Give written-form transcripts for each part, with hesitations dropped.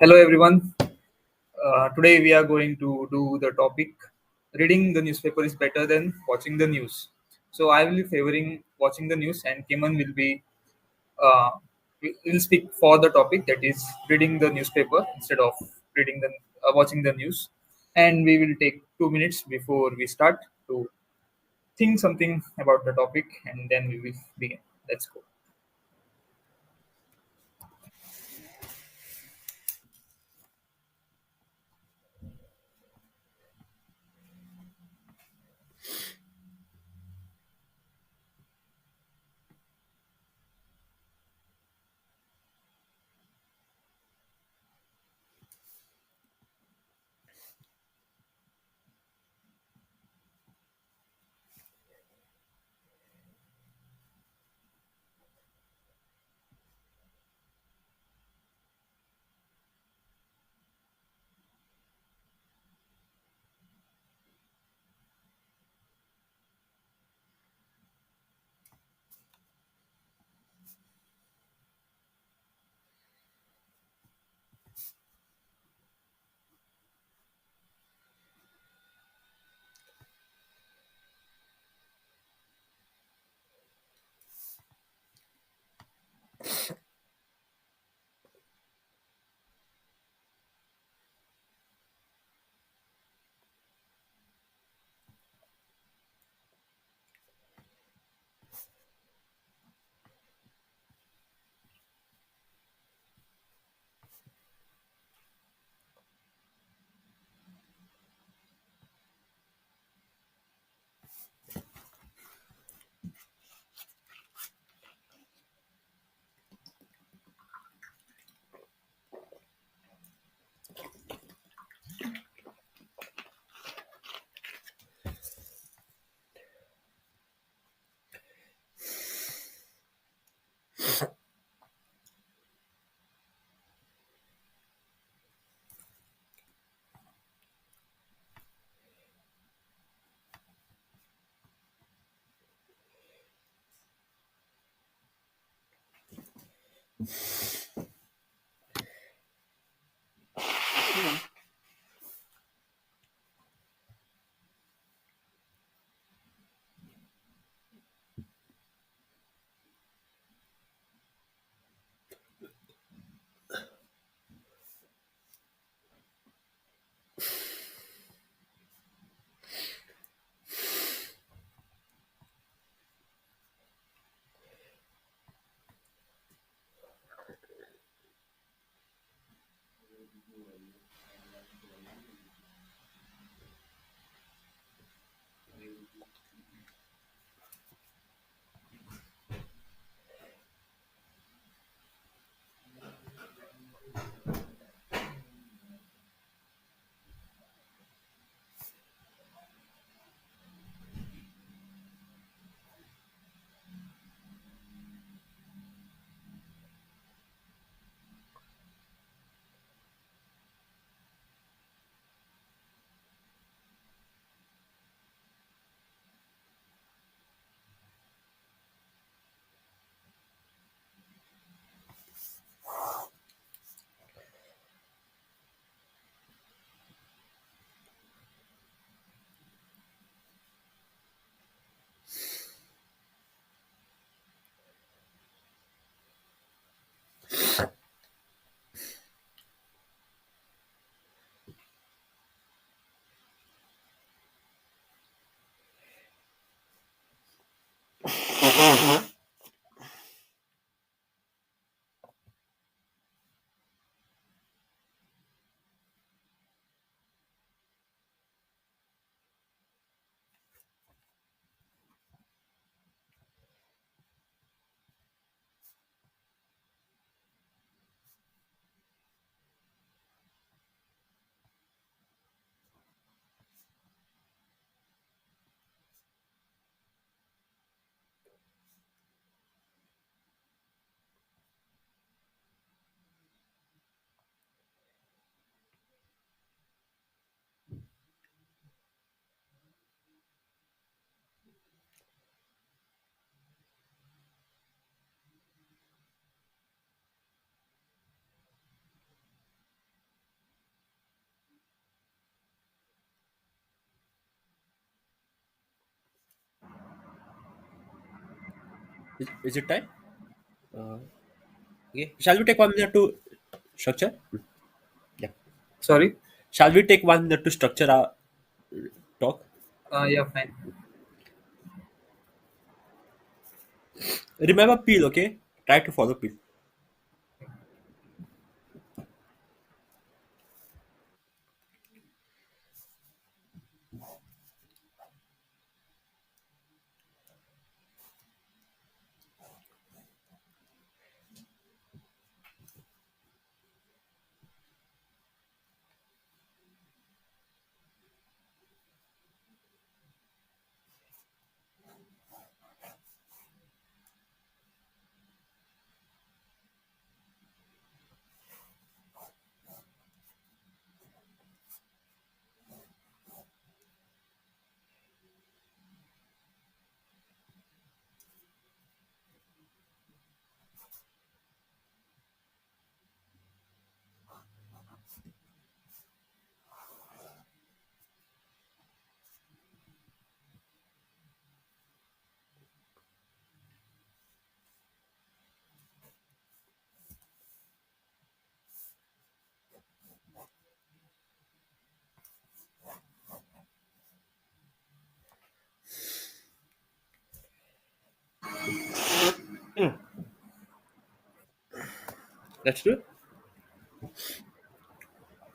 Hello everyone. Today we are going to do the topic reading the newspaper is better than watching the news. So I will be favoring watching the news, and Kiman uh, will speak for the topic, that is reading the newspaper instead of reading the watching the news. And we will take 2 minutes before we start to think something about the topic, and then we will begin. Let's go. Is it time? Uh, okay. Shall we take 1 minute to structure? Yeah. Sorry. Shall we take 1 minute to structure our talk? Yeah, fine. Remember Peel, okay? Try to follow Peel. Let's do it.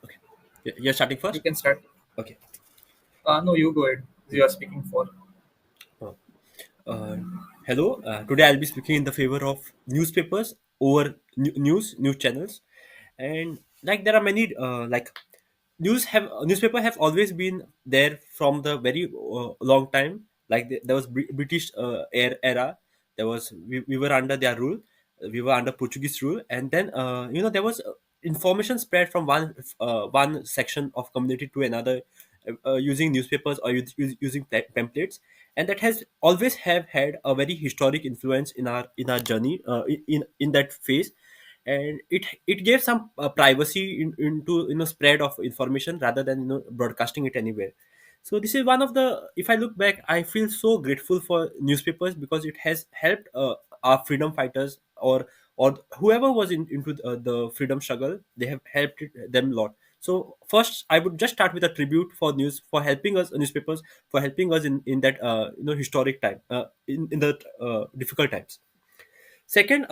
Okay. You're starting You first? can start. Okay. No, you go ahead. You are speaking for. Uh, Uh, hello. Today I'll be speaking in the favor of newspapers over news channels, and like there are many newspaper have always been there from the very long time. Like there was British era. We were under their rule. We were under Portuguese rule, and then there was information spread from one section of community to another using newspapers or using pamphlets, and that has always have had a very historic influence in our journey in that phase, and it gave some privacy into spread of information rather than broadcasting it anywhere. So this is one of the, if I look back, I feel so grateful for newspapers because it has helped our freedom fighters or whoever was into the freedom struggle. They have helped them a lot. So first I would just start with a tribute for news for helping us, newspapers, for helping us in that historic time, in the difficult times. Second,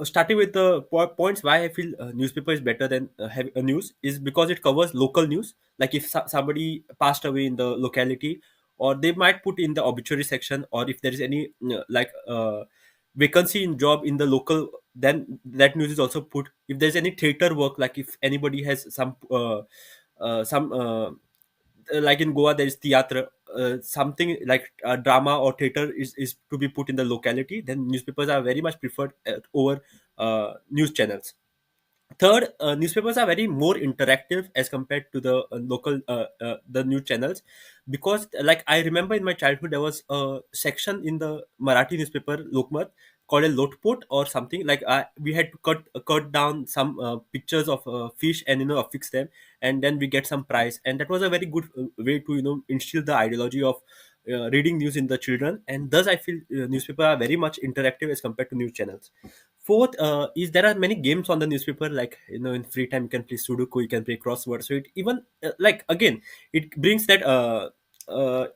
starting with the points why I feel newspaper is better than news is because it covers local news. Like if somebody passed away in the locality, or they might put in the obituary section, or if there is any vacancy in job in the local, then that news is also put. If there's any theater work, like if anybody has some like in Goa, there is theatre. Something like drama or theater is to be put in the locality, then newspapers are very much preferred over news channels. Third, newspapers are very more interactive as compared to the local the news channels, because like I remember in my childhood there was a section in the Marathi newspaper Lokmat called a lotpot or something. Like we had to cut down some pictures of fish and affix them, and then we get some prize, and that was a very good way to instill the ideology of reading news in the children, and thus I feel newspaper are very much interactive as compared to news channels. Fourth, is there are many games on the newspaper, like in free time you can play Sudoku, you can play crossword. So it even like again, it brings that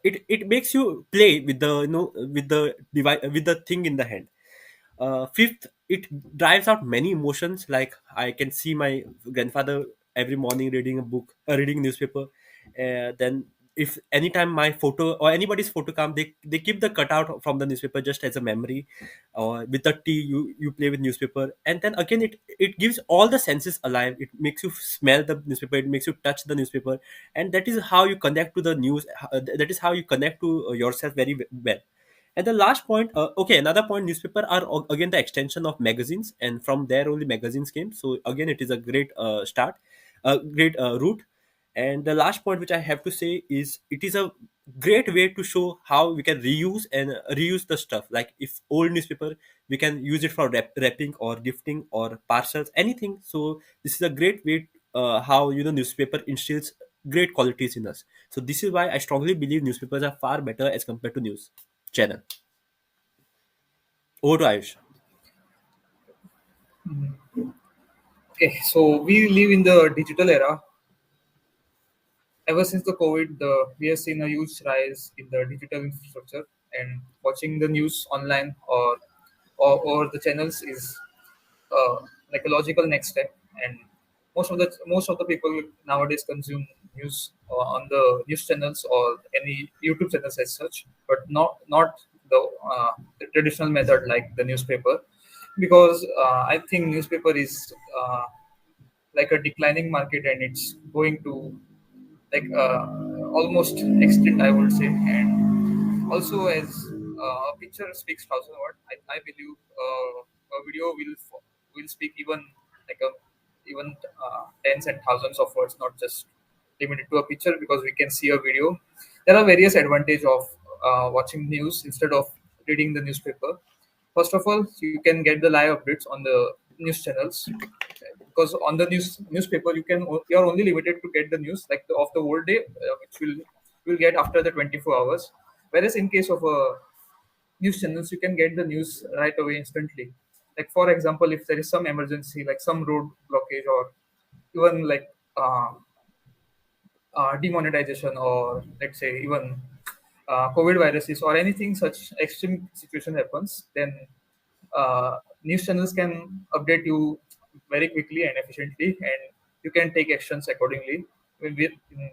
it makes you play with the with the device, with the thing in the hand. Fifth, it drives out many emotions. Like I can see my grandfather every morning reading a book, reading newspaper. Then if anytime my photo or anybody's photo come, they keep the cutout from the newspaper just as a memory. Or with the tea, you play with newspaper, and then again it gives all the senses alive. It makes you smell the newspaper, it makes you touch the newspaper, and that is how you connect to the news. That is how you connect to yourself very well. And the last point, okay, another point, newspaper are again the extension of magazines, and from there only magazines came. So again, it is a great start, a great route. And the last point which I have to say is it is a great way to show how we can reuse and reuse the stuff. Like if old newspaper, we can use it for wrapping or gifting or parcels, anything. So this is a great way how newspaper instills great qualities in us. So this is why I strongly believe newspapers are far better as compared to news channel. Over to Ayush. Okay, so we live in the digital era. Ever since the COVID, we have seen a huge rise in the digital infrastructure, and watching the news online or the channels is uh, like a logical next step. And most of the people nowadays consume news on the news channels or any YouTube channels as such, but not the, the traditional method like the newspaper, because I think newspaper is like a declining market, and it's going to like almost extinct, I would say. And also, as a picture speaks thousand word, I believe a video will speak like a even tens and thousands of words, not just limited to a picture, because we can see a video. There are various advantage of watching news instead of reading the newspaper. First of all, you can get the live updates on the news channels, because on the newspaper you are only limited to get the news like of the whole day, which will get after the 24 hours. Whereas in case of news channels, you can get the news right away instantly. Like for example, if there is some emergency, like some road blockage, or even like demonetization, or let's say even COVID viruses or anything such extreme situation happens, then news channels can update you very quickly and efficiently, and you can take actions accordingly. In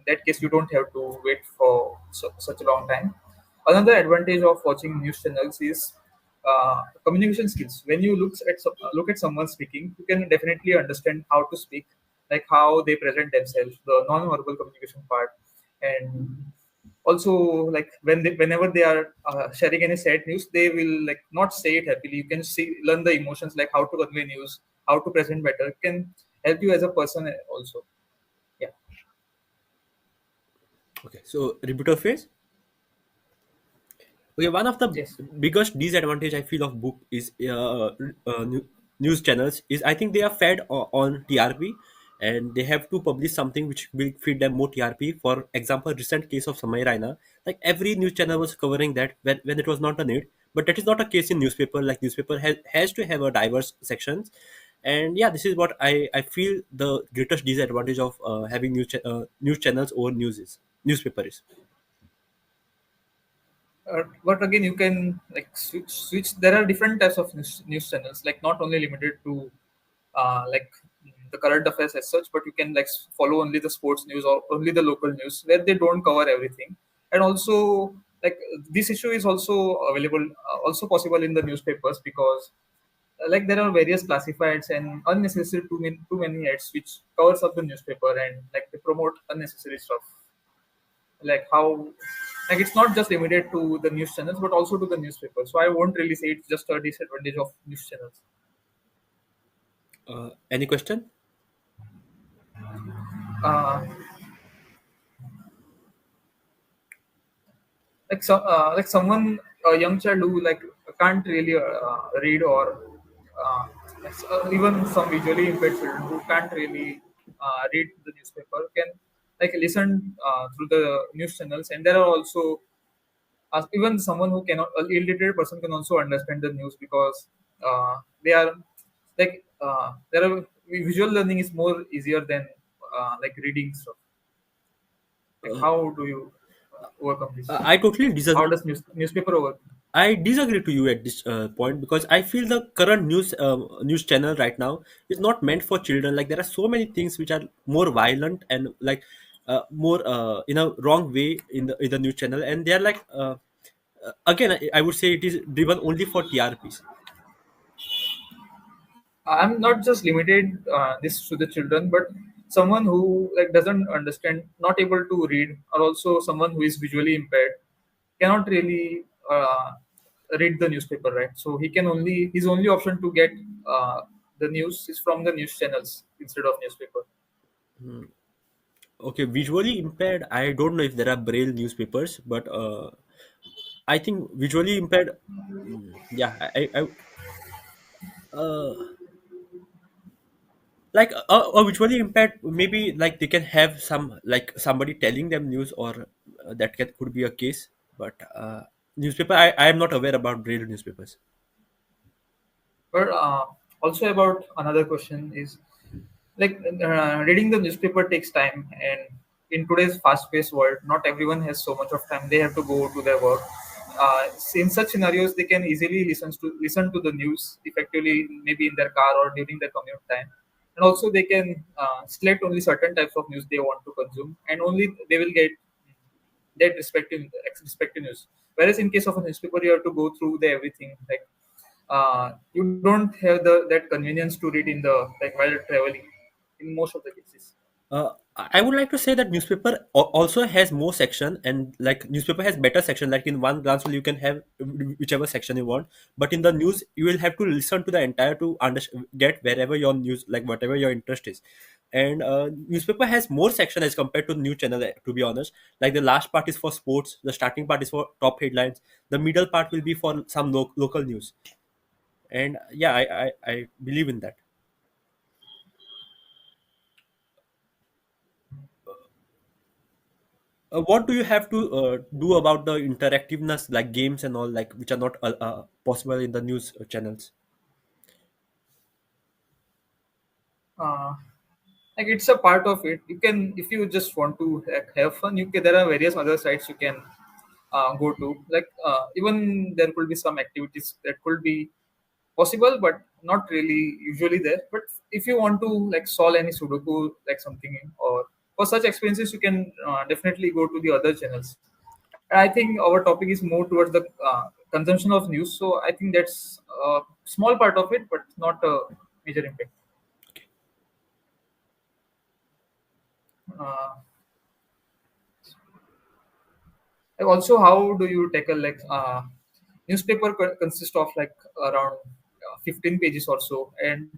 that case, you don't have to wait for such a long time. Another advantage of watching news channels is communication skills. When you look at someone speaking, you can definitely understand how to speak, like how they present themselves, the non-verbal communication part. And also, like whenever they are sharing any sad news, they will like not say it happily. You can see learn the emotions, like how to convey news, how to present better. It can help you as a person also. Yeah. Okay, so rebuttal phase. Okay, one of the Yes. biggest disadvantage I feel of book is news channels is I think they are fed on TRP, and they have to publish something which will feed them more TRP. For example, recent case of Samay Raina, like every news channel was covering that when it was not a need, but that is not a case in newspaper. Like newspaper has to have a diverse sections, and yeah, this is what I feel the greatest disadvantage of having news channels over newspaper is. But again, you can like switch. There are different types of news channels, like not only limited to like the current affairs as such, but you can like follow only the sports news or only the local news where they don't cover everything. And also, like this issue is also available, also possible in the newspapers, because like there are various classifieds and unnecessary too many ads which covers up the newspaper, and like they promote unnecessary stuff, like how like it's not just limited to the news channels but also to the newspaper. So I won't really say it's just a disadvantage of news channels. Any question? uh, like someone, a young child who like can't really read, or even some visually impaired children who can't really read the newspaper can like listen through the news channels. And there are also even someone who cannot, a illiterate person can also understand the news, because they are like there are visual learning is more easier than like reading stuff. Like Uh, how do you overcome this? I totally How disagree. does newspaper work? I disagree to you at this point because I feel the current news channel right now is not meant for children. Like there are so many things which are more violent and like more in a wrong way in the news channel, and they are like again I would say it is driven only for TRPs. I'm not just limited this to the children, but someone who like doesn't understand, not able to read, or also someone who is visually impaired cannot really read the newspaper, right? So his only option to get the news is from the news channels instead of newspaper. Okay, visually impaired. I don't know if there are braille newspapers, but I think visually impaired. Yeah, uh, like visually impaired maybe like they can have some like somebody telling them news or could be a case, but newspaper I am not aware about braille newspapers. But also about another question is like reading the newspaper takes time, and in today's fast-paced world, not everyone has so much of time. They have to go to their work. In such scenarios, they can easily listen to the news effectively, maybe in their car or during their commute time. And also, they can select only certain types of news they want to consume, and only they will get that respective news. Whereas in case of a newspaper, you have to go through the everything. Like you don't have that convenience to read in the like while traveling in most of the cases. I would like to say that newspaper also has more section, and like newspaper has better section. Like in one glance, you can have whichever section you want. But in the news, you will have to listen to the entire to get wherever your news, like whatever your interest is. And newspaper has more section as compared to news channel. To be honest, like the last part is for sports, the starting part is for top headlines, the middle part will be for some local news. And yeah, I believe in that. What do you have to do about the interactiveness, like games and all, like which are not possible in the news channels? uh, like it's a part of it. You can, if you just want to have fun, you can, there are various other sites you can go to. Like even there could be some activities that could be possible but not really usually there. But if you want to like solve any sudoku like something, or for such experiences, you can definitely go to the other channels. And I think our topic is more towards the consumption of news, so I think that's a small part of it but not a major impact. uh, Also, how do you tackle like newspaper consists of like around 15 pages or so, and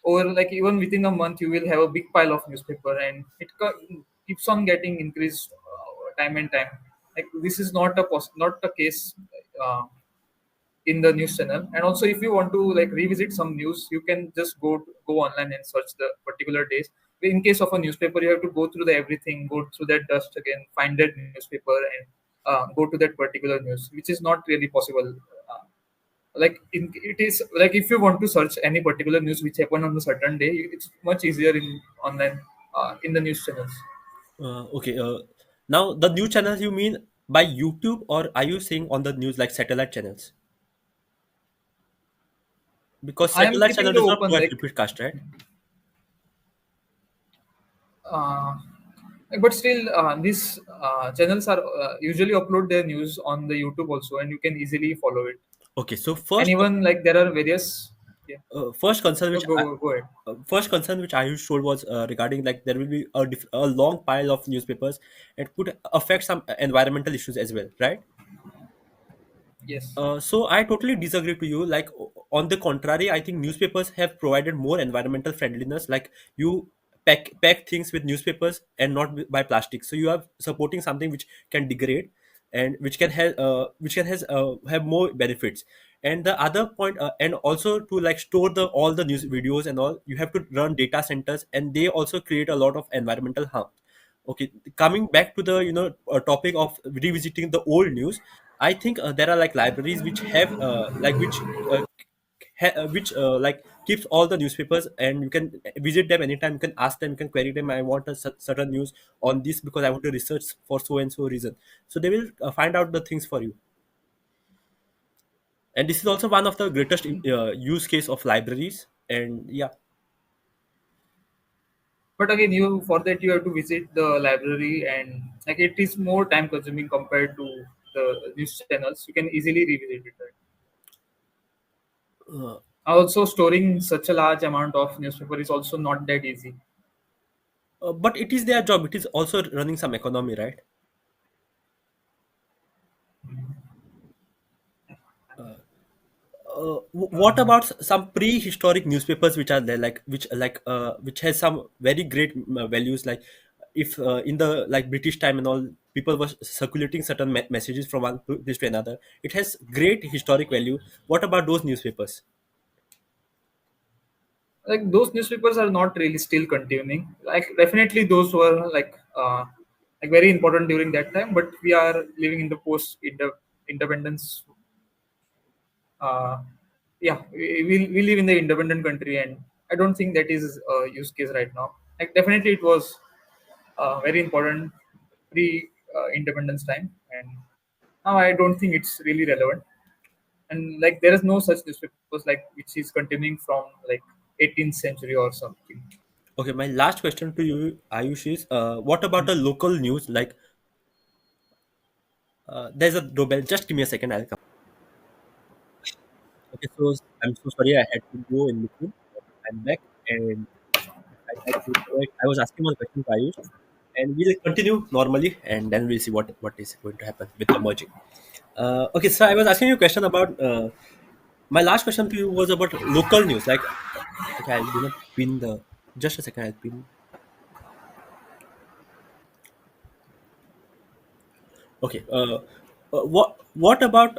over like even within a month you will have a big pile of newspaper, and it keeps on getting increased time and time. Like this is not a case uh, in the news channel. And also, if you want to like revisit some news, you can just go online and search the particular days. In case of a newspaper, you have to go through the everything, go through that dust again, find that newspaper, and go to that particular news, which is not really possible. It is like if you want to search any particular news which happened on a certain day, it's much easier in online, in the news channels. Okay. Now the news channels you mean by YouTube, or are you saying on the news like satellite channels? Because I am satellite keeping channel the does not open provide like repeat cast, right? uh, but still these channels are usually upload their news on the YouTube also, and you can easily follow it. Okay. So And first, even like there are various, yeah. first concern No, which go ahead. first concern which Ayush told was regarding like there will be a long pile of newspapers and could affect some environmental issues as well, right? Yes. So I totally disagree to you. Like on the contrary, I think newspapers have provided more environmental friendliness. Like you pack things with newspapers and not by plastic. So you are supporting something which can degrade and which can has have more benefits. And the other point, and also to like store the all the news videos and all, you have to run data centers, and they also create a lot of environmental harm. Okay, coming back to the topic of revisiting the old news, I think there are like libraries which have which like keeps all the newspapers, and you can visit them anytime. You can ask them, you can query them. I want a certain news on this because I want to research for so and so reason. So they will find out the things for you. And this is also one of the greatest use case of libraries. And yeah, But again, you for that you have to visit the library, and like it is more time consuming compared to the news channels. You can easily revisit it. Right? uh, Also, storing such a large amount of newspaper is also not that easy. but it is their job. It is also running some economy, right? What Uh, about some prehistoric newspapers which are there, like which has some very great values, like if in the like British time and all, people were circulating certain messages from one place to another. It has great historic value. What about those newspapers? like those newspapers are not really still continuing. Like definitely those were like very important during that time. But we are living in the post independence yeah, we live in the independent country, and I don't think that is a use case right now. Like definitely it was very important pre independence time, and now I don't think it's really relevant. And like there is no such newspapers like which is continuing from like 18th century or something. Okay, my last question to you, Ayush, is what about the local news? Like, there's a doorbell. Just give me a second. I'll come. Okay, so I'm so sorry. I had to go in between. I'm back, and I was asking one question to Ayush, and we'll continue normally, and then we'll see what is going to happen with the merging. Okay, so I was asking you a question about. My last question to you was about local news. Like, okay, I'll pin the. Just a second. I'll pin. Okay. What about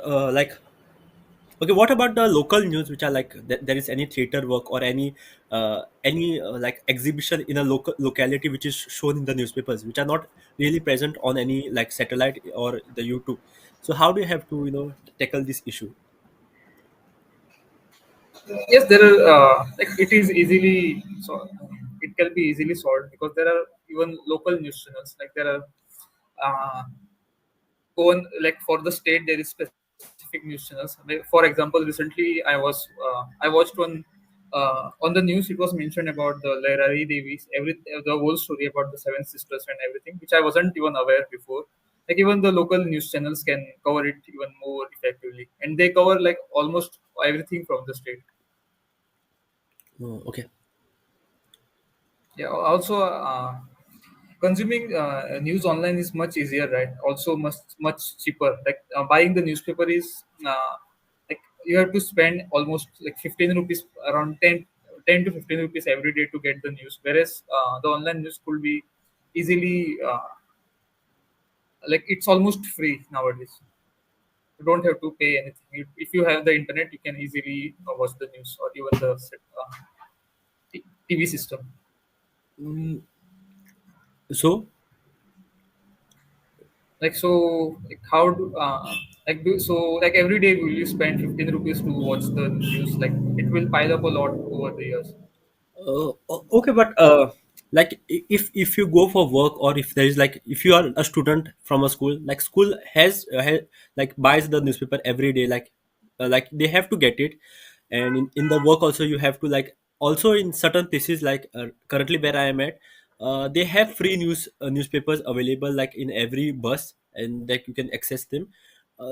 okay, what about the local news, which are like there is any theater work or any like exhibition in a local locality which is shown in the newspapers, which are not really present on any like satellite or the YouTube. So how do you have to tackle this issue? Yes, there are like it is easily so it can be easily solved because there are even local news channels. Like there are uh, own like for the state there is specific news channels. Like, for example, recently I watched one on the news. It was mentioned about the Lairari Devis, the whole story about the seven sisters and everything, which I wasn't even aware before. Like even the local news channels can cover it even more effectively, and they cover like almost everything from the state. Oh, okay. Yeah, also consuming news online is much easier, right? Also much cheaper. Like buying the newspaper is like you have to spend almost like 15 rupees, around 10 to 15 rupees every day to get the news, whereas the online news could be easily like it's almost free nowadays. You don't have to pay anything. If you have the internet, you can easily watch the news or even the TV system. Mm, so Like so, like how do like do so like every day will you spend 15 rupees to watch the news? Like it will pile up a lot over the years. Okay, but like if you go for work, or if there is like if you are a student from a school, like school like buys the newspaper every day, like they have to get it. And in the work also you have to, like, also in certain places, like currently where I am at, they have free newspapers available, like in every bus, and like you can access them.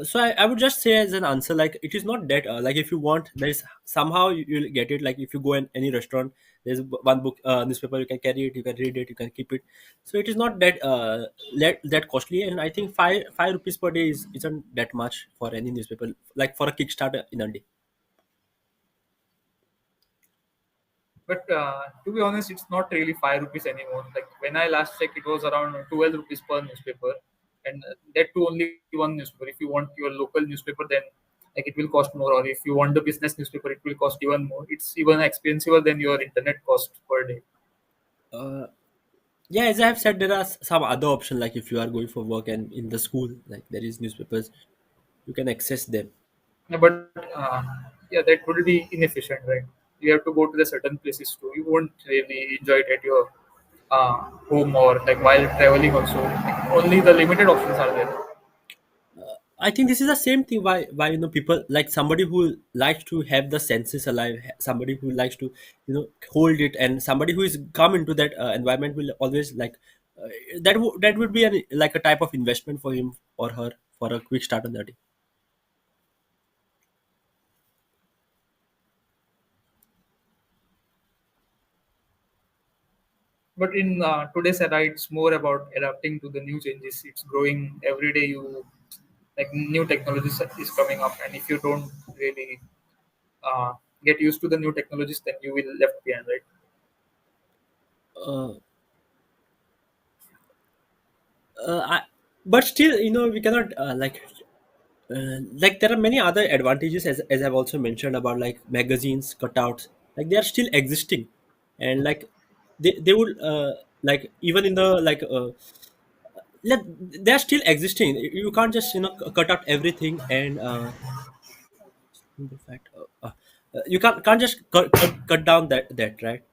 So I would just say as an answer, like it is not that like if you want, there is somehow you'll get it. Like if you go in any restaurant, there's one book newspaper, you can carry it, you can read it, you can keep it. So it is not that that costly, and I think five rupees per day isn't that much for any newspaper, like for a kickstarter in a day. But to be honest, it's not really 5 rupees anymore. Like when I last checked, it was around 12 rupees per newspaper, and that too only one newspaper. If you want your local newspaper, then like it will cost more, or if you want the business newspaper, it will cost even more. It's even expensive than your internet cost per day. uh, yeah, as I have said, there are some other option, like if you are going for work and in the school, like there is newspapers, you can access them. Yeah, but yeah, that would be inefficient, right? You have to go to the certain places too. You won't really enjoy it at your home or like while traveling also. Like, only the limited options are there. I think this is the same thing. Why people, like somebody who likes to have the senses alive, somebody who likes to hold it, and somebody who is come into that environment will always like that would be like a type of investment for him or her for a quick start on the day. But in today's era, it's more about adapting to the new changes. It's growing every day. You like new technologies is coming up, and if you don't really uh, get used to the new technologies, then you will left behind, right? Uh, I, but still, we cannot like there are many other advantages, as I've also mentioned about like magazines cutouts, like they are still existing, and like they would like even in the like they are still existing. You can't just cut out everything and the fact. You can't just cut down that, right?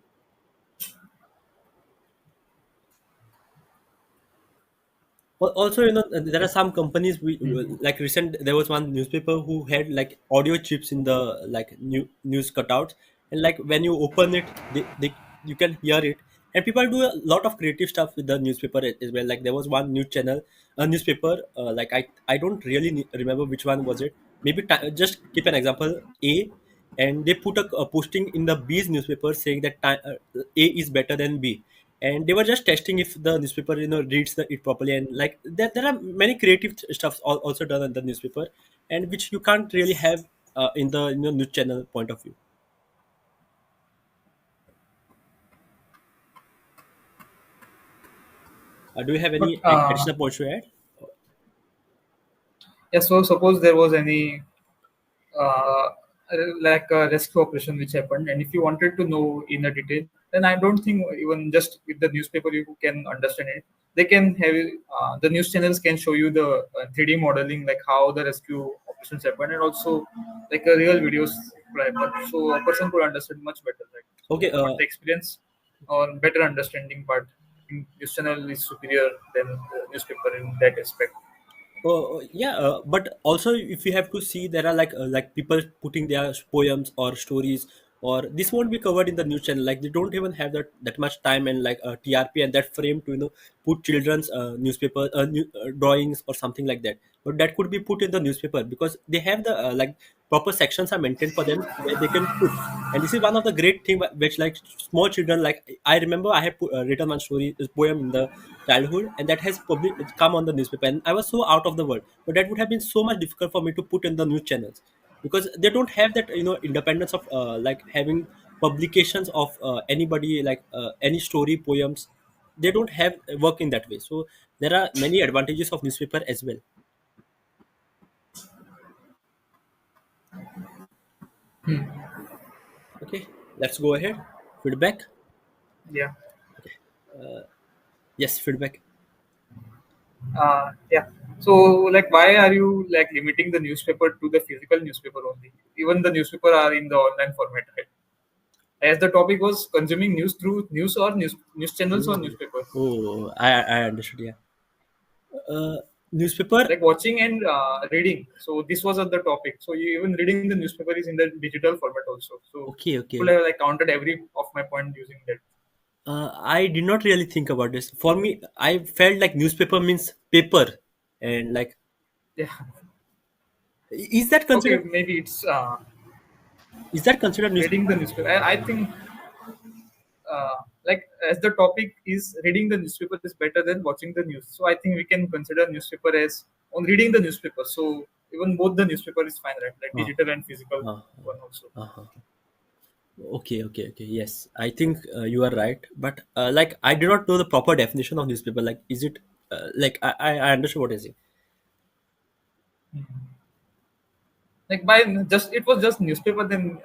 Also, there are some companies like recent. There was one newspaper who had like audio chips in the like news cutouts, and like when you open it, they you can hear it. And people do a lot of creative stuff with the newspaper as well. Like there was one news channel, a newspaper. Like I don't really remember which one was it. Maybe just keep an example A, and they put a posting in the B's newspaper saying that A is better than B, and they were just testing if the newspaper reads it properly. And like there are many creative stuff also done in the newspaper, and which you can't really have in the news channel point of view. Do you have But any additional points to add? yeah, so suppose there was any uh, like a rescue operation which happened, and if you wanted to know in a detail, then I don't think even just with the newspaper you can understand it. They can have the news channels can show you the 3D modeling, like how the rescue operations happen, and also like a real videos could happen, so a person could understand much better, right? Okay. So, but the experience or better understanding part in news channel is superior than the newspaper in that aspect. Yeah, but also if you have to see, there are like people putting their poems or stories, or this won't be covered in the news channel. Like they don't even have that much time and like TRP and that frame to put children's newspaper drawings or something like that. But that could be put in the newspaper because they have the like proper sections are maintained for them where they can put. And this is one of the great thing which like small children, like I remember I have written one story, this poem in the childhood, and that has public it's come on the newspaper, and I was so out of the world. But that would have been so much difficult for me to put in the news channels because they don't have that independence of like having publications of anybody, like any story poems. They don't have work in that way. So there are many advantages of newspaper as well. Okay, let's go ahead. Feedback. Yeah. Yes, feedback. Yeah. So, like, why are you like limiting the newspaper to the physical newspaper only? Even the newspaper are in the online format, right? As the topic was consuming news through news or news channels or Oh, newspaper, I understood. Yeah. uh, Newspaper. like watching and reading. So this was at the topic. So you even reading the newspaper is in the digital format also. So Okay, you could okay. have like counted every of my point using that. I did not really think about this. For me, I felt like newspaper means paper, and like, Yeah. is that Okay, considered? maybe it's Is that considered reading the newspaper? newspaper. I think like as the topic is reading the newspaper is better than watching the news. So I think we can consider newspaper as on reading the newspaper. So even both the newspaper is fine, right? Like Uh, digital and physical uh, one also. uh, okay, okay, okay. Yes, I think you are right. But like, I do not know the proper definition of newspaper. Like, is it like I understand what you're saying. Like by just it was just newspaper, then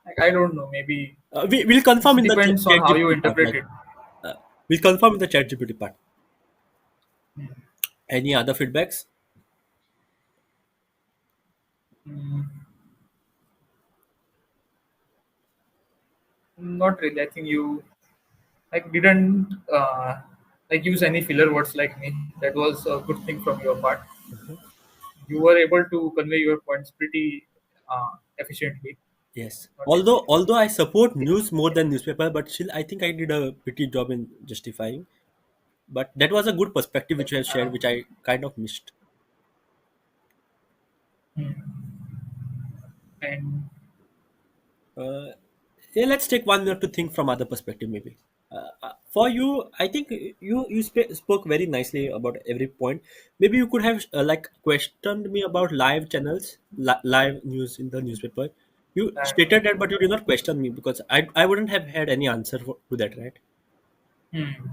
like I don't know. Maybe We'll it confirm in the depends on chat how you GPT part. interpret Like, it. uh, we'll confirm in the chat GPT part. Any other feedbacks? Mm, not really. I think you like didn't like use any filler words like me. That was a good thing from your part. You were able to convey your points pretty efficiently, Yes. not Although inefficiently. I support news more than newspaper, but still I think I did a pretty job in justifying. But that was a good perspective which you have shared, which I kind of missed. And Uh, yeah, let's take 1 minute to think from other perspective, maybe. For you, I think you spoke very nicely about every point. Maybe you could have like questioned me about live channels, live news in the newspaper. You stated that, but you did not question me because I wouldn't have had any answer to that, right? hmm,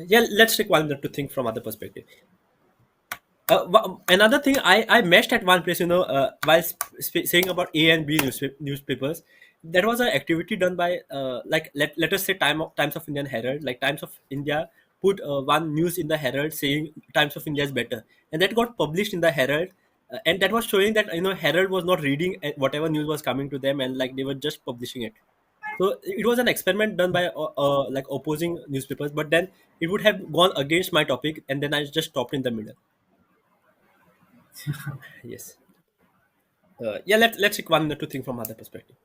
Yeah, let's take 1 minute to think from other perspective. Another thing I meshed at one place, while saying about A and B newspapers, there was an activity done by like let us say Times of Indian Herald, like Times of India put one news in the Herald saying Times of India is better, and that got published in the Herald. And that was showing that Herald was not reading whatever news was coming to them, and like they were just publishing it. So it was an experiment done by like opposing newspapers, but then it would have gone against my topic, and then I just stopped in the middle. Yes. Yeah, let's take one to think from other perspective.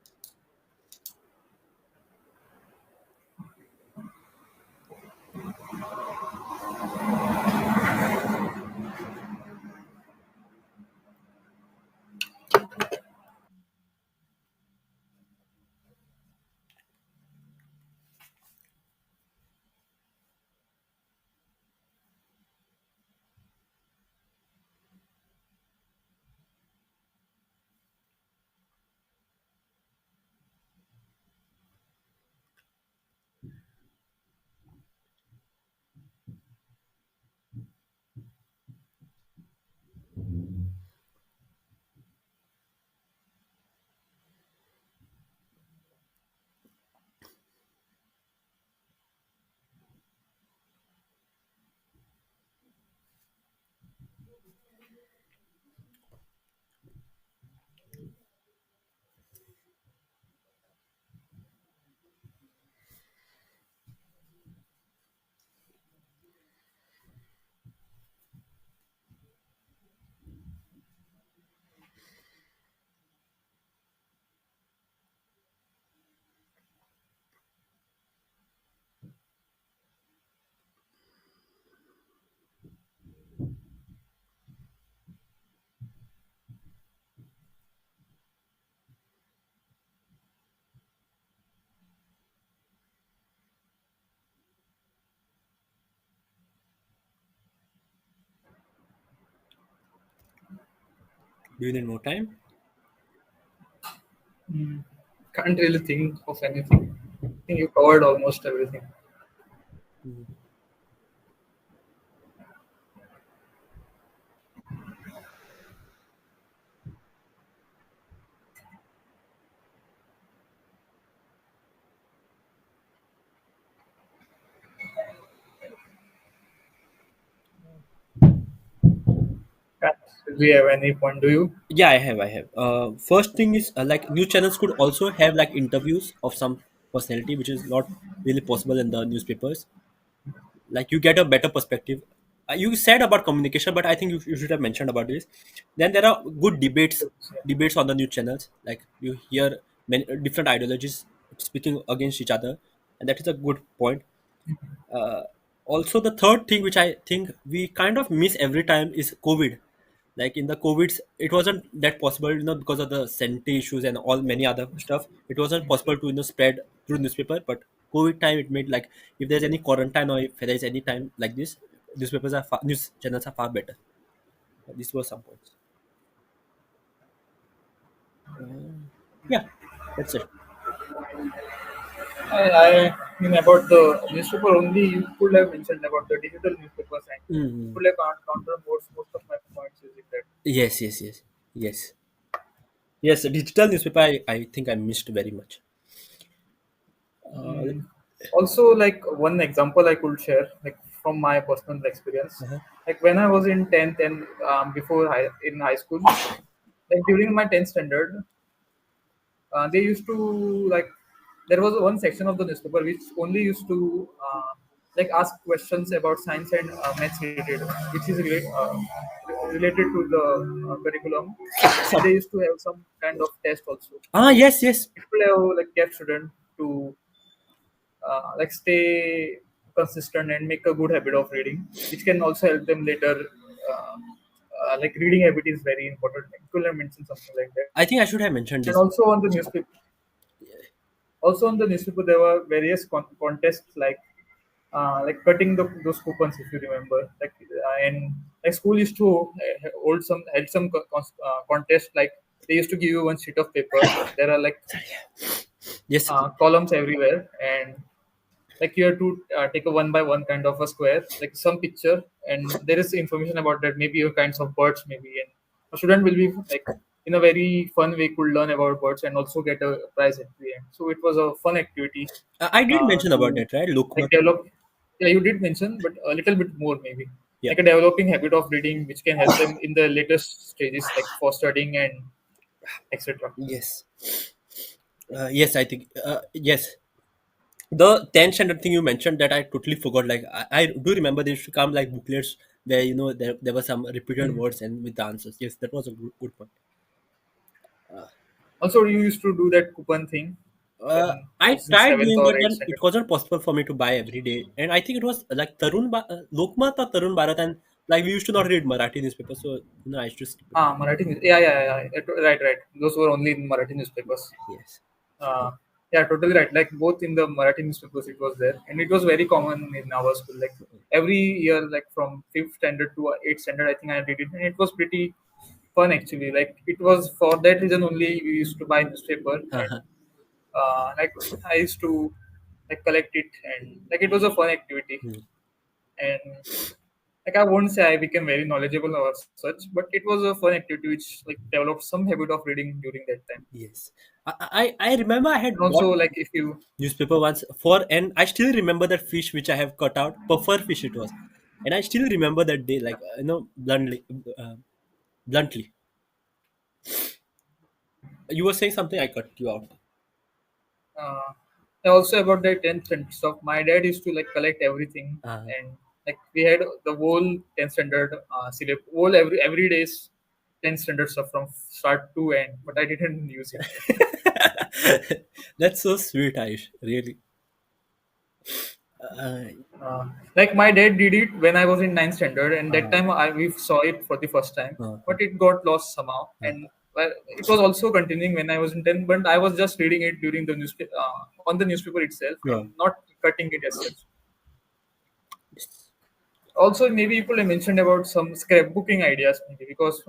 Do you need more time? Can't really think of anything. I think you covered almost everything. Can't really have any point. Do you? Yeah, I have. First thing is like news channels could also have like interviews of some personality, which is not really possible in the newspapers. Like you get a better perspective. You said about communication, but I think you should have mentioned about this. Then there are good debates on the news channels. Like you hear many different ideologies speaking against each other, and that is a good point. uh, Also the third thing which I think we kind of miss every time is COVID. Like in the COVID, it wasn't that possible, because of the sanitary issues and all many other stuff. It wasn't possible to spread through newspaper. But COVID time, it made like if there's any quarantine or if there is any time like this, news channels are far better. These were some points. Yeah, that's it. I mean about the newspaper only. You could have mentioned about the digital newspapers and Mm. could have countered most of my points using that. Yes, yes, yes, yes, yes. Digital newspaper, I think I missed very much. Uh, Also, like one example I could share, like from my personal experience, uh-huh. like when I was in 10th and in high school, like during my 10th standard, they used to like there was one section of the newspaper which only used to like ask questions about science and maths related, which is related to the curriculum, and they used to have some kind of test also. Yes, yes. It will have like kept student to like stay consistent and make a good habit of reading, which can also help them later. Like reading habit is very important. Like, could have mentioned something like that. I think I should have mentioned And this. also on the newspaper, there were various contests like cutting those coupons, if you remember. And like school used to hold some had some contest. Like they used to give you one sheet of paper. There are like Yes. columns everywhere, and like you have to take a one by one kind of a square, like some picture, and there is information about that, maybe your kinds of birds, maybe, and a student will be like in a very fun way could learn about birds and also get a prize at the end. So it was a fun activity I did mention about to that, right? Look, like develop. Yeah, you did mention, but a little bit more maybe. Yeah. like a developing habit of reading, which can help them in the latest stages, like for studying and etc. Yes. Yes, I think. Yes. The 10th standard thing you mentioned that I totally forgot. Like I do remember there used to come like booklets where there were some repeated Hmm. words and with the answers. Yes, that was a good point. Also, you used to do that coupon thing when I I was in tried seventh doing, or but eighth then it standard. wasn't possible for me to buy every day. And I think it was like Lokmat or Tarun Bharat, and like we used to not read Marathi newspaper, so I used to skip it. Ah, Marathi. Right, right. Those were only in Marathi newspapers. Yes. Uh, yeah, totally right. Like both in the Marathi newspapers, it was there, and it was very common in our school. Like every year, like from fifth standard to eighth standard, I think I did it, and it was pretty fun actually. Like it was for that reason only we used to buy newspaper, and Uh-huh. like I used to like collect it, and like it was a fun activity. Hmm. And like I won't say I became very knowledgeable or such, but it was a fun activity which like developed some habit of reading during that time. Yes. I remember I And had bought also like if you newspaper once for, and I still remember that fish which I have cut out, puffer fish it was, and I still remember that day, like uh, bluntly. You were saying something, I cut you out. uh, also about the 10th and stuff, my dad used to like collect everything, Uh, and like we had the whole 10th standard syllabus, whole every day's 10th standard stuff from start to end, but I didn't use it. that's so sweet, Aish. Really. Uh, Like my dad did it when I was in ninth standard, and that uh, time we saw it for the first time, uh, but it got lost somehow. uh, And well, it was also continuing when I was in 10th, but I was just reading it during the newspaper on the newspaper itself, uh, and not cutting it as such. Also, maybe you could have mentioned about some scrapbooking ideas, maybe because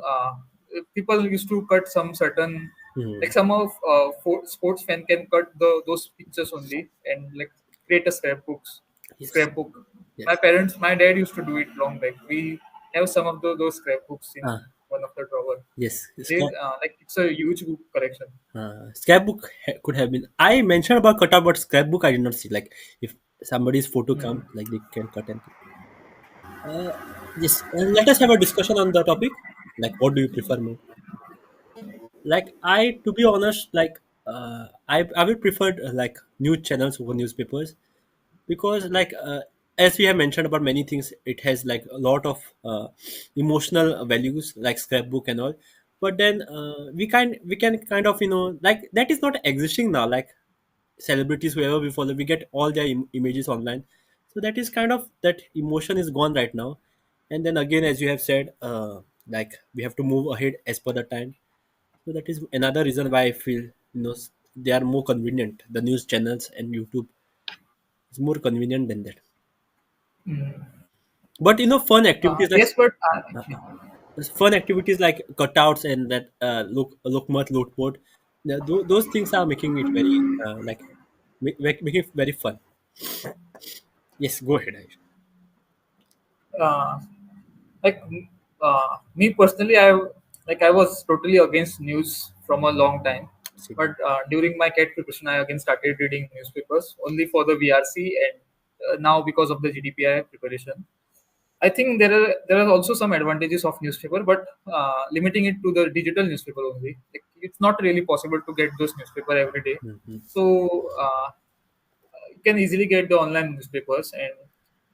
people used to cut some certain, hmm. like some of sports fan can cut those pictures only and like create a Yes. scrapbook. Yes. My dad used to do it long back. We have some of those scrapbooks in Uh, one of the drawer. yes. They like it's a huge book collection. Scrapbook could have been. I mentioned about cutout, but scrapbook I did not see. Like if somebody's photo Hmm. come, like they can cut and. Uh, yes. Let us have a discussion on the topic. Like, what do you prefer more? Like, to be honest, like, I would prefer like news channels over newspapers because, like, as we have mentioned about many things, it has like a lot of emotional values, like scrapbook and all. But then we can kind of like that is not existing now. Like celebrities, whoever we follow, we get all their images online, so that is kind of that emotion is gone right now. And then again, as you have said, like we have to move ahead as per the time, so that is another reason why I feel they are more convenient. The news channels and YouTube is more convenient than that. But fun activities like Yes, but fun activities like cutouts and that look mode, those things are making it very like making it very fun. Yes, go ahead, Ayush. uh, like me personally, I was totally against news from a long time, Same. but during my CAT preparation I again started reading newspapers only for the VRC, and now because of the GDPI preparation I think there are also some advantages of newspaper, but limiting it to the digital newspaper only, like, it's not really possible to get those newspaper every day. Mhm. So you can easily get the online newspapers, and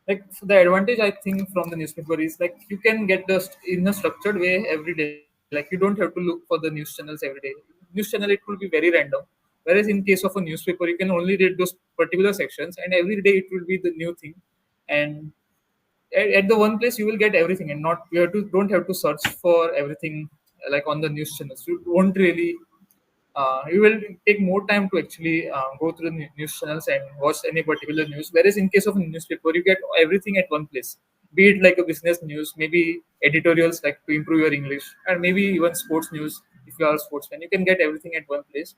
like the advantage I think from the newspaper is like you can get in a structured way every day. Like you don't have to look for the news channels every day. News channel it will be very random. Whereas in case of a newspaper, you can only read those particular sections, and every day it will be the new thing. And at the one place you will get everything, and not you have to don't have to search for everything like on the news channels. You won't really you will take more time to actually go through the news channels and watch any particular news. Whereas in case of a newspaper, you get everything at one place. Be it like a business news, maybe editorials like to improve your English, and maybe even sports news. If you are a sportsman, you can get everything at one place.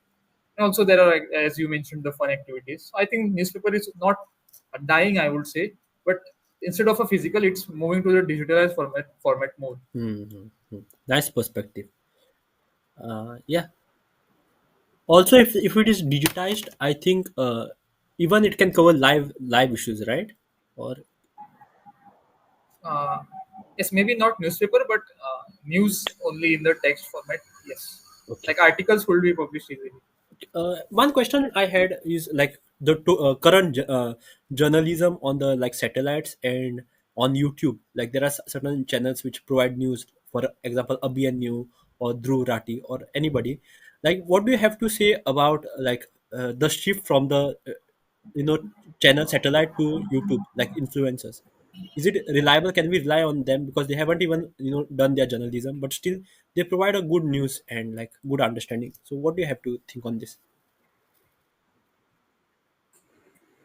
And also there are, like, as you mentioned, the fun activities. I think newspaper is not dying, I would say, but instead of a physical, it's moving to the digitalized format more. Mm-hmm. Nice perspective. Yeah. Also, if it is digitized, I think even it can cover live issues, right? Or Uh, Yes, maybe not newspaper, but news only in the text format. Yes, Okay. like articles will be published easily. One question I had is like the current journalism on the like satellites and on YouTube. Like there are certain channels which provide news. For example, ABN New or Dhruv Rati or anybody. Like, what do you have to say about like the shift from the you know channel satellite to YouTube, like influencers? Is it reliable? Can we rely on them because they haven't even done their journalism, but still they provide a good news and like good understanding. So, what do you have to think on this?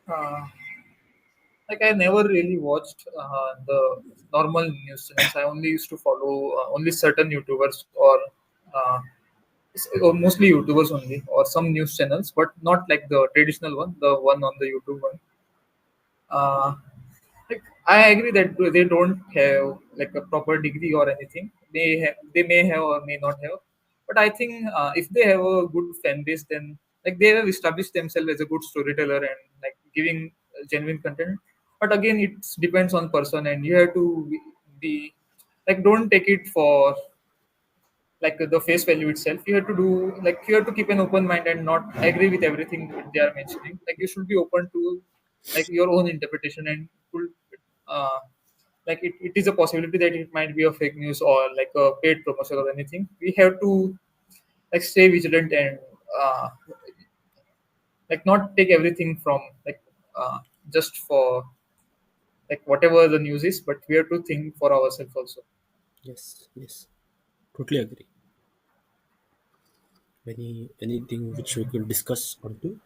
Uh, like I never really watched the normal news channels. I only used to follow only certain YouTubers uh, or mostly YouTubers only, or some news channels, but not like the traditional one, the one on the YouTube one. Uh, like I agree that they don't have like a proper degree or anything. They may have or may not have, but I think if they have a good fan base, then like they have established themselves as a good storyteller and like giving genuine content. But again, it depends on person, and you have to be like don't take it for like the face value itself. You have to do like you have to keep an open mind and not agree with everything that they are mentioning. Like you should be open to like your own interpretation and could uh, like it is a possibility that it might be a fake news or like a paid promotion or anything. We have to like stay vigilant and uh, like not take everything from like just for like whatever the news is, but we have to think for ourselves also. Yes, yes, totally agree. Anything which we could discuss on to?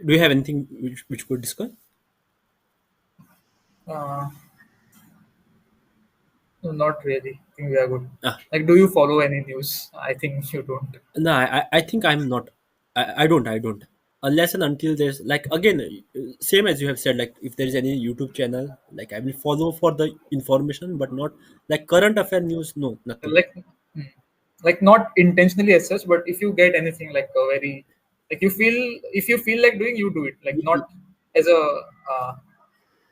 Do you have anything which could discuss? uh, no, not really. I think we are good. Ah, Like, do you follow any news? I think you don't. no, I think I'm not. I don't. Unless and until there's like again, same as you have said. Like if there is any YouTube channel, like I will follow for the information, but not like current affair news. No, nothing. Like, hmm, like not intentionally as such, but if you get anything like a very, like you feel, if you feel like doing, you do it. Like not as a, uh,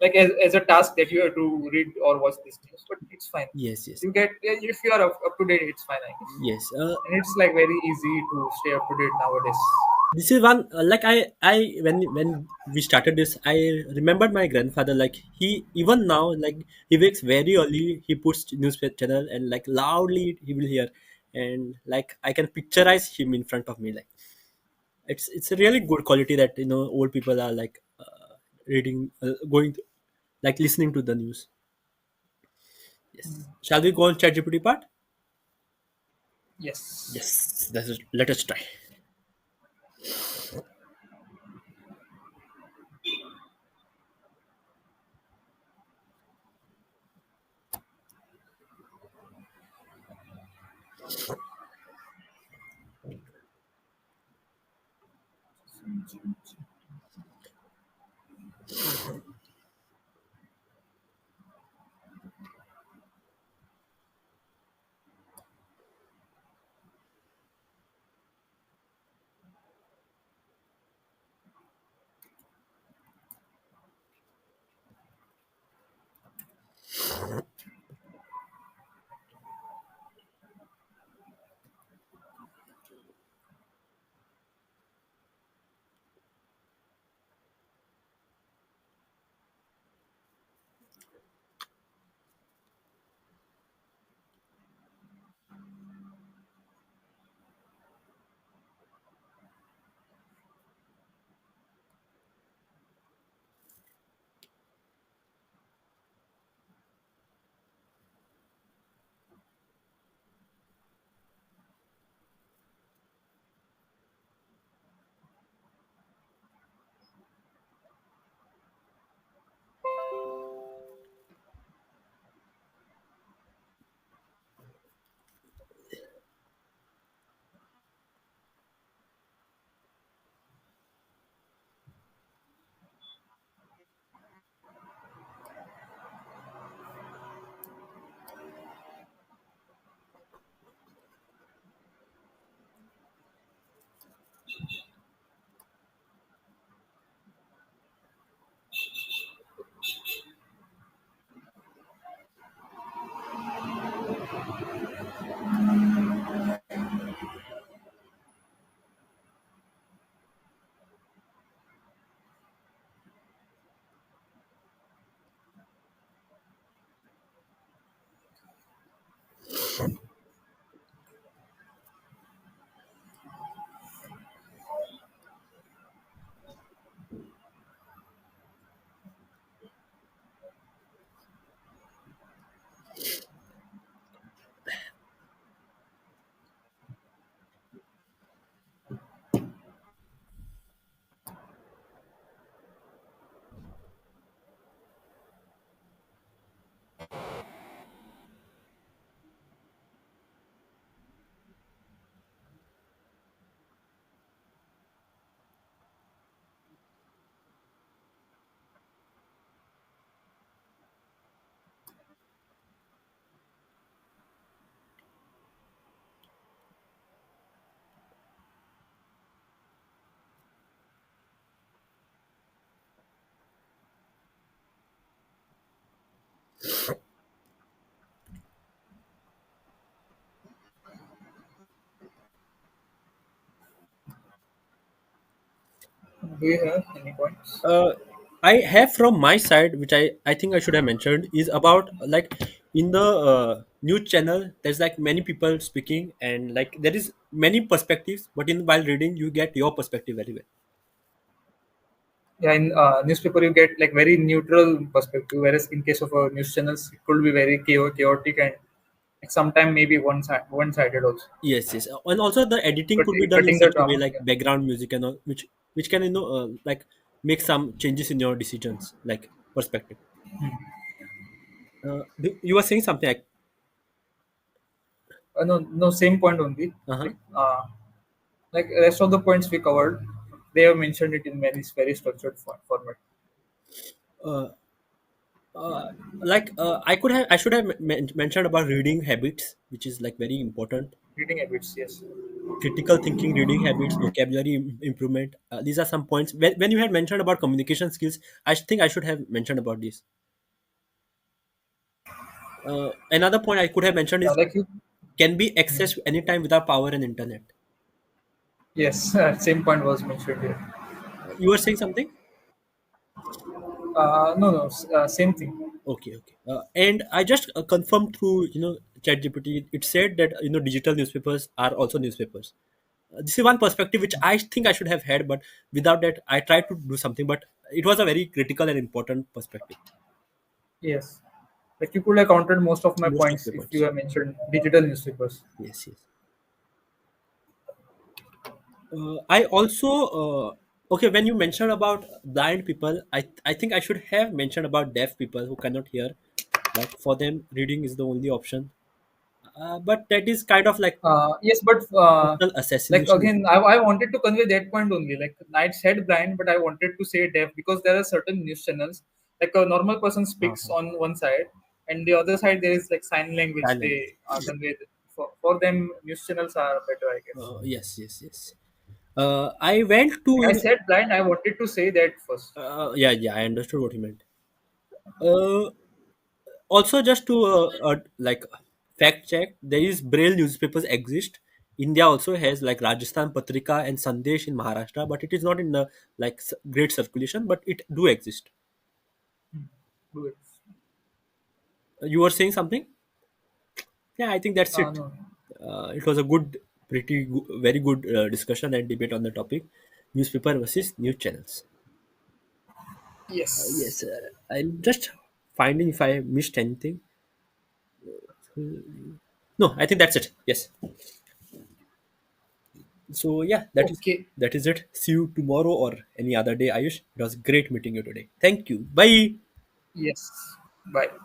like as a task that you have to read or watch this news, but it's fine. Yes, yes, You get, yeah, if you are up to date, it's fine, I guess. yes. And it's like very easy to stay up to date nowadays. This is one like I when we started this, I remembered my grandfather. Like he even now, like he wakes very early, he puts newspaper channel and like loudly he will hear, and like I can picturize him in front of me. Like it's a really good quality that old people are like reading, like listening to the news. Yes, shall we go on ChatGPT part? Yes. Yes, let us try. Do you have any points? uh, I have from my side, which I think I should have mentioned, is about like in the news channel. There's like many people speaking, and like there is many perspectives. But in while reading, you get your perspective very well. Yeah, in newspaper you get like very neutral perspective, whereas in case of news channels, it could be very chaotic and like, sometime maybe one sided also. Yes, yes, and also the editing But could be done in cutting the such a way, drama, like yeah. background music and all, which can like make some changes in your decisions, like perspective. You were saying something like, No, no, same point only. uh-huh. Like rest of the points we covered, they have mentioned it in very structured format. uh, uh, I should have mentioned about reading habits, which is like very important. Reading habits, yes. Critical thinking, reading habits, vocabulary improvement. These are some points. When you had mentioned about communication skills, I think I should have mentioned about this. Another point I could have mentioned is Like you, can be accessed anytime without power and internet. yes, same point was mentioned here. You were saying something? No, no, same thing. Okay, okay. And I just confirmed through ChatGPT. It said that digital newspapers are also newspapers. This is one perspective which I think I should have had, but without that, I tried to do something. But it was a very critical and important perspective. Yes, like you could have counted most of my Most of points the if you points. have mentioned digital newspapers. Yes, yes. I also okay. When you mentioned about blind people, I think I should have mentioned about deaf people who cannot hear. Like for them, reading is the only option. But that is kind of like Yes, but total like assassination. again, I wanted to convey that point only. Like I said blind, but I wanted to say deaf because there are certain news channels. Like a normal person speaks Uh-huh. on one side, and the other side there is like sign language. Sign language. They convey. For them, news channels are better, I guess. Yes, yes, yes. I went to Like I said blind. I wanted to say that first. yeah, yeah. I understood what you meant. Uh, Also, just to like fact check, there is Braille newspapers exist. India also has like Rajasthan Patrika and Sandesh in Maharashtra, but it is not in the like great circulation, but it do exist. Do it. You were saying something? Yeah, I think that's it. No. It was a very good discussion and debate on the topic, newspaper versus news channels. Yes. Yes, I'm just finding if I missed anything. No, I think that's it. Yes. So yeah, Okay. that is it. See you tomorrow or any other day, Ayush. It was great meeting you today. Thank you. Bye. Yes. Bye.